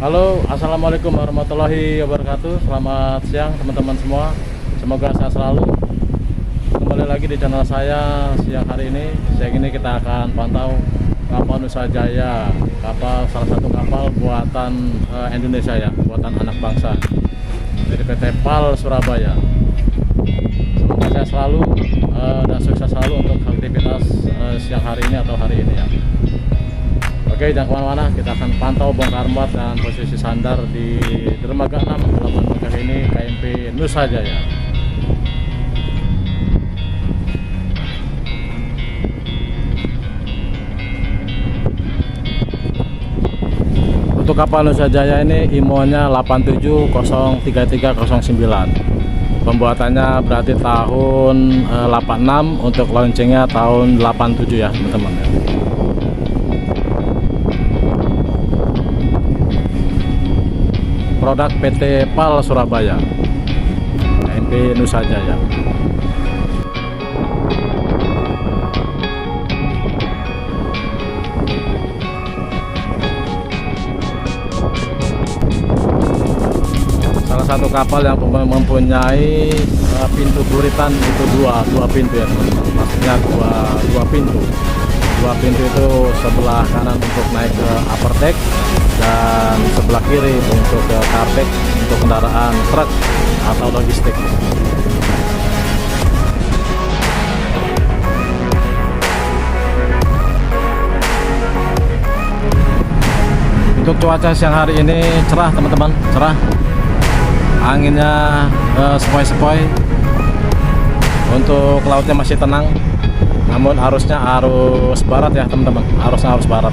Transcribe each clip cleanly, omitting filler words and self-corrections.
Halo, assalamualaikum warahmatullahi wabarakatuh. Selamat siang teman-teman semua. Semoga sehat selalu. Kembali lagi di channel saya siang hari ini. Siang ini kita akan pantau kapal Nusa Jaya, salah satu kapal buatan Indonesia ya, buatan anak bangsa dari PT PAL Surabaya. Semoga sehat selalu dan sukses selalu untuk aktivitas siang hari ini atau hari ini ya. Oke, jangan kemana-mana, kita akan pantau bongkar muat dan posisi sandar di dermaga 6 pelabuhan Merak ini KMP Nusa Jaya. Untuk kapal Nusa Jaya ini IMO-nya 870339. Pembuatannya berarti tahun 86, untuk launchingnya tahun 87 ya teman-teman ya. Produk PT PAL Surabaya, KMP Nusa Jaya. Salah satu kapal yang mempunyai pintu buritan itu dua pintu ya teman-teman. Maksudnya dua pintu. Dua pintu itu sebelah kanan untuk naik ke upper deck dan sebelah kiri untuk ke car deck untuk kendaraan truk atau logistik. Untuk cuaca siang hari ini cerah teman-teman, cerah. Anginnya sepoi-sepoi. Untuk lautnya masih tenang. Namun arusnya arus barat ya teman-teman, arusnya arus barat.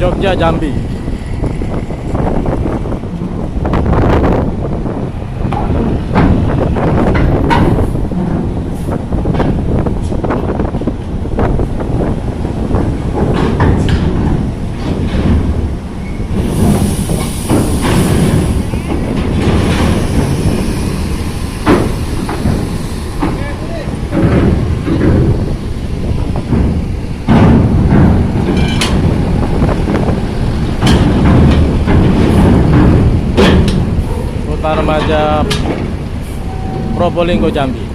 Jogja Jambi. Remaja Probolinggo Jambi.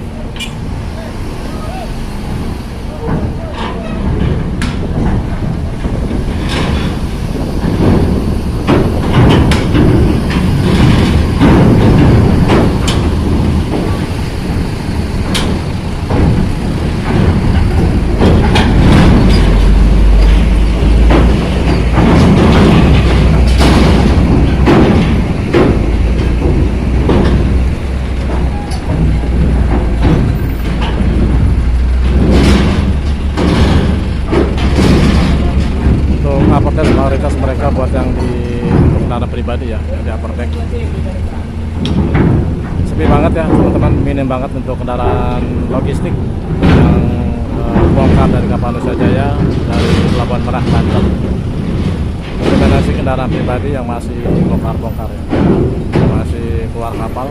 Mayoritas mereka buat yang di untuk kendaraan pribadi ya di upper deck. Sepi banget ya teman-teman, minim banget untuk kendaraan logistik yang bongkar dari kapal Nusa Jaya dari Pelabuhan Merak Banten. Dominasi kendaraan pribadi yang masih bongkar-bongkar ya, masih keluar kapal.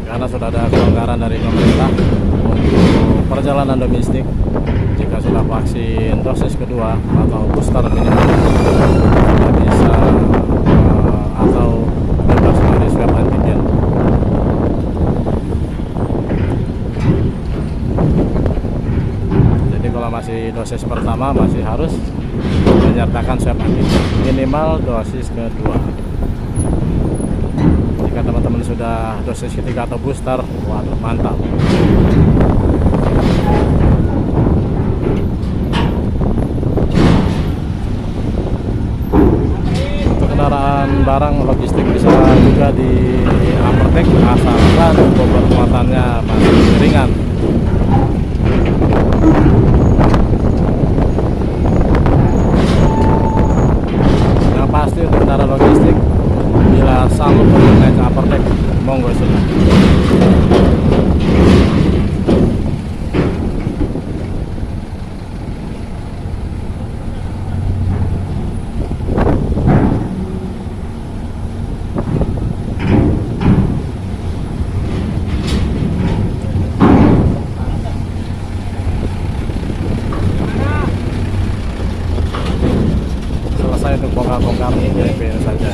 Karena sudah ada kelonggaran dari pemerintah untuk perjalanan domestik, jika sudah vaksin dosis kedua atau booster minimal sudah bisa atau bebas dari swab antigen. Jadi kalau masih dosis pertama masih harus menyertakan swab antigen minimal dosis kedua. Jika teman-teman sudah dosis ketiga atau booster, waduh mantap. Untuk kendaraan barang logistik bisa juga di upper deck asalkan bobot muatannya masih ringan. Yang pasti untuk kendaraan logistik bila sanggup untuk naik ke upper deck, monggo sudah. Selesai untuk bongkar-bongkar ini saja.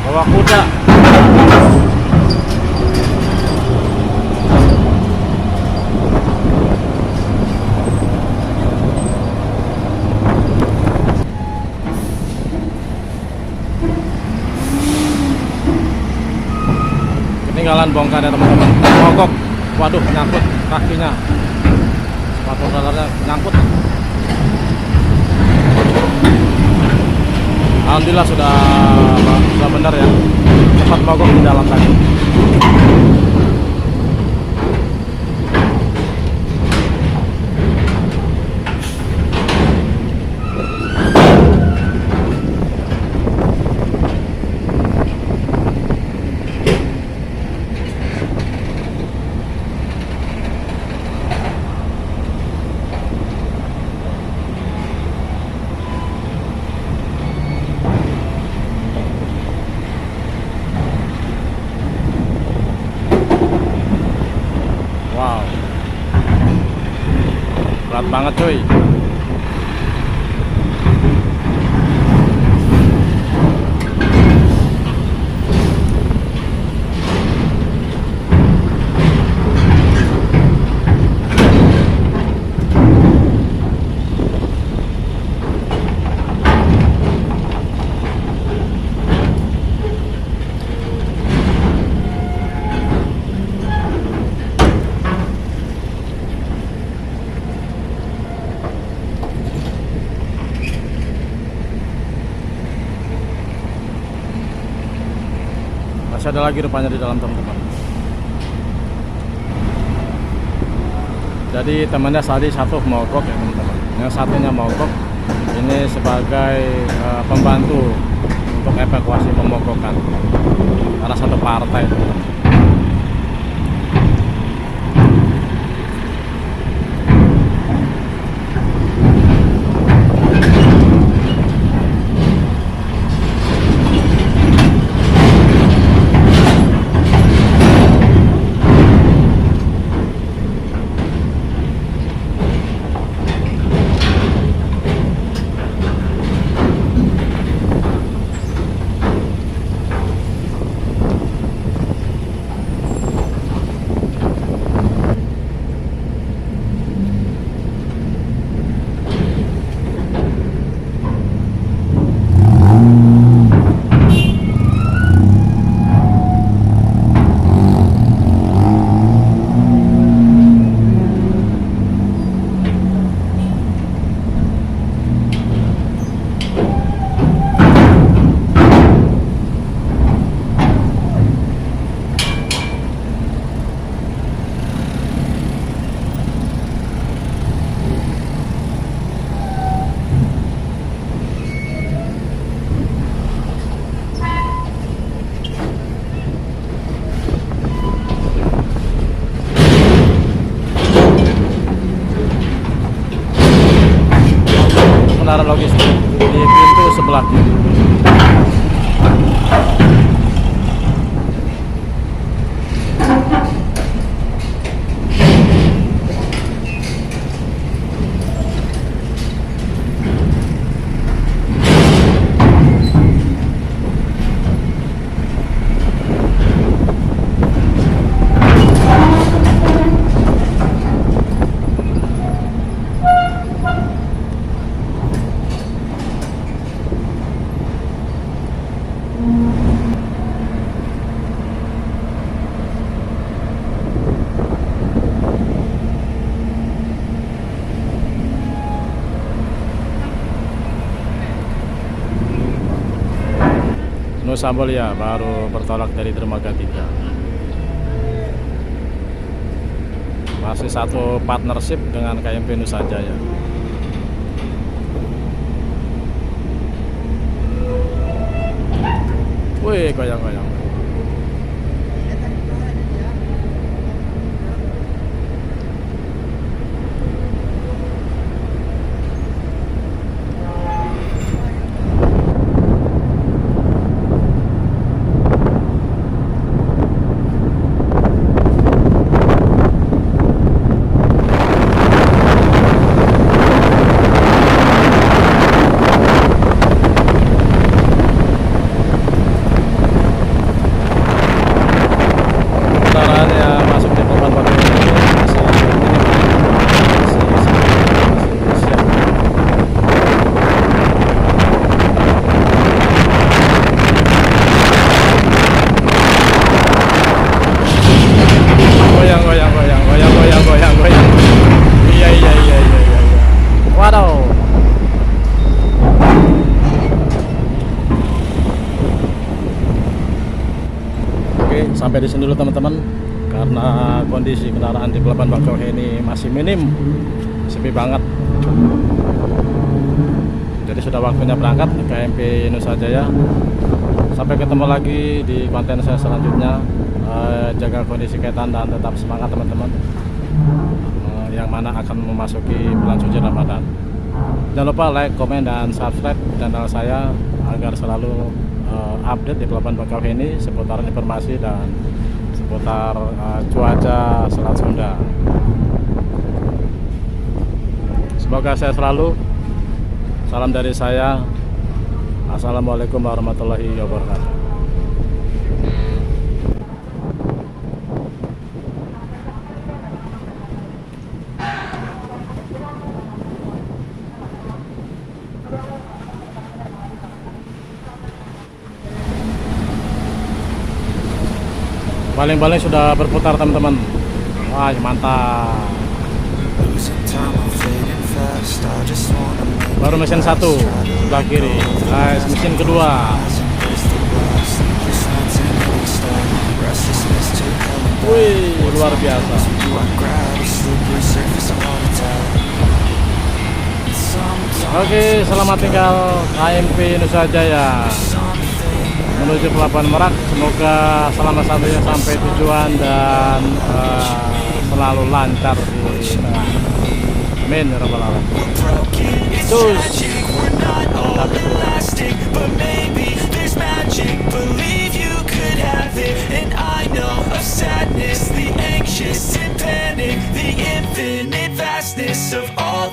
Bawa kuda. Ketinggalan bongkar ya teman-teman. Mogok. Waduh, nyangkut kakinya. Sepatu dalarnya nyangkut. Alhamdulillah sudah benar ya, cepat mogok di dalam tadi. Wow, berat banget cuy. Masih ada lagi rupanya di dalam teman-teman. Jadi temannya tadi satu mogok ya teman-teman. Yang satunya mogok ini sebagai pembantu untuk evakuasi pemogokan karena satu partai teman-teman. sementara logistik di pintu sebelah kiri. Nusa Mulia baru bertolak dari dermaga 3. Masih satu partnership dengan KMP Nusa Jaya. Wih, goyang-goyang. Sampai di sini dulu teman-teman, karena kondisi kendaraan di Pelabuhan Bakauheni masih minim, sepi banget. Jadi sudah waktunya berangkat ke KMP Nusa Jaya. Sampai ketemu lagi di konten saya selanjutnya. Jaga kondisi kesehatan dan tetap semangat teman-teman, yang mana akan memasuki bulan suci Ramadan. Jangan lupa like, komen, dan subscribe channel saya agar selalu update di Pelabuhan Bakauheni seputar informasi dan seputar cuaca Selat Sunda. Semoga sehat selalu. Salam dari saya. Assalamualaikum warahmatullahi wabarakatuh. Baling-baling sudah berputar teman-teman. Wah, mantap. Baru mesin 1 sebelah kiri. Guys, mesin kedua. Wih, luar biasa. Oke, selamat tinggal KMP Nusa Jaya menuju Pelabuhan Merak. Semoga selamat sampai tujuan dan selalu lancar di tengah. Amin ya rabbal alamin. Of all